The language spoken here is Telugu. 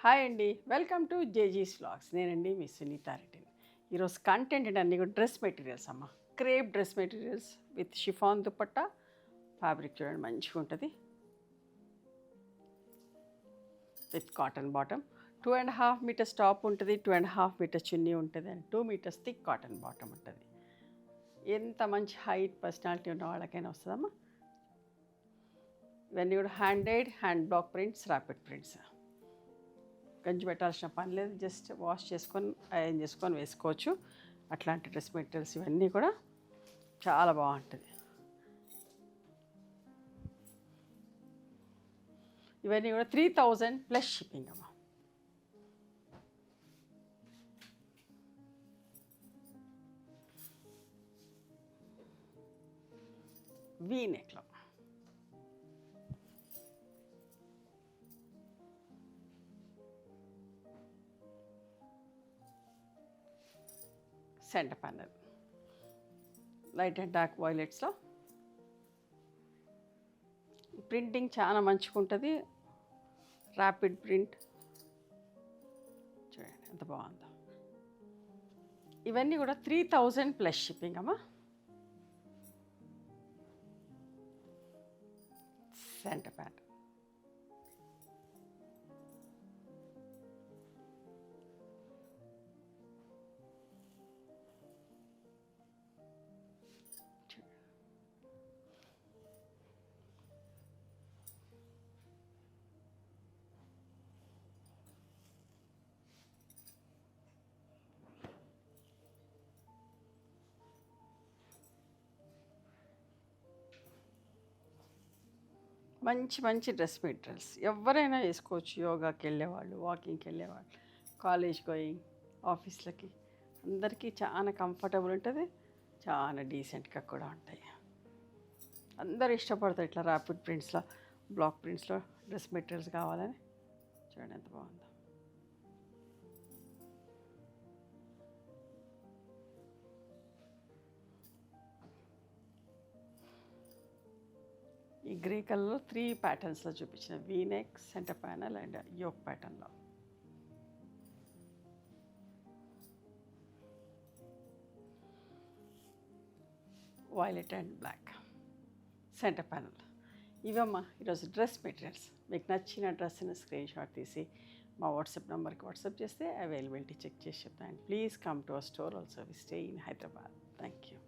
హాయ్ అండి, వెల్కమ్ టు జేజీస్ వ్లాగ్స్. నేనండి మీ సునీత రెడ్డి. ఈరోజు కంటెంట్ అన్నీ కూడా డ్రెస్ మెటీరియల్స్ అమ్మ. Crepe dress materials with chiffon dupatta. Fabric చూడండి మంచిగా ఉంటుంది, with cotton bottom. 2.5 metres top ఉంటుంది, 2.5 మీటర్స్ చున్నీ ఉంటుంది, and 2 metres thick cotton bottom ఉంటుంది. ఎంత మంచి హైట్ పర్సనాలిటీ ఉన్న వాళ్ళకైనా వస్తుందమ్మా. ఇవన్నీ కూడా hand block prints, rapid prints. గంజి పెట్టాల్సిన పని లేదు, జస్ట్ వాష్ చేసుకొని ఐరన్ చేసుకొని వేసుకోవచ్చు. అట్లాంటి డ్రెస్ మెటీరియల్స్ ఇవన్నీ కూడా చాలా బాగుంటుంది. ఇవన్నీ కూడా 3000 ప్లస్ షిప్పింగ్ అమ్మా. వీ నెక్లో centre panel light and dark వైలెట్స్లో. ప్రింటింగ్ చాలా మంచిగా ఉంటుంది, ర్యాపిడ్ ప్రింట్ చూడండి ఎంత బాగుందో. ఇవన్నీ కూడా 3000 ప్లస్ షిప్పింగ్ అమ్మా. సెంటర్ ప్యానల్ మంచి మంచి డ్రెస్ మెటీరియల్స్ ఎవరైనా వేసుకోవచ్చు. యోగాకి వెళ్ళేవాళ్ళు, వాకింగ్కి వెళ్ళేవాళ్ళు, కాలేజ్ గోయింగ్, ఆఫీస్లకి అందరికీ చాలా కంఫర్టబుల్ ఉంటుంది, చాలా డీసెంట్గా కూడా ఉంటాయి. అందరు ఇష్టపడతారు ఇట్లా ర్యాపిడ్ ప్రింట్స్లో, బ్లాక్ ప్రింట్స్లో డ్రెస్ మెటీరియల్స్ కావాలని. చూడండి ఎంత బాగుందో. ఈ గ్రే కలర్లో 3 ప్యాటర్న్స్లో చూపించిన V neck, centre panel and yoke ప్యాటర్న్లో. Violet and black centre panel. ఇవమ్మా ఈరోజు డ్రెస్ మెటీరియల్స్. మీకు నచ్చిన డ్రెస్ని స్క్రీన్ షాట్ తీసి మా వాట్సాప్ నెంబర్కి వాట్సాప్ చేస్తే అవైలబిలిటీ చెక్ చేసి చెప్తాను. Please come to our store also. We stay in Hyderabad. Thank you.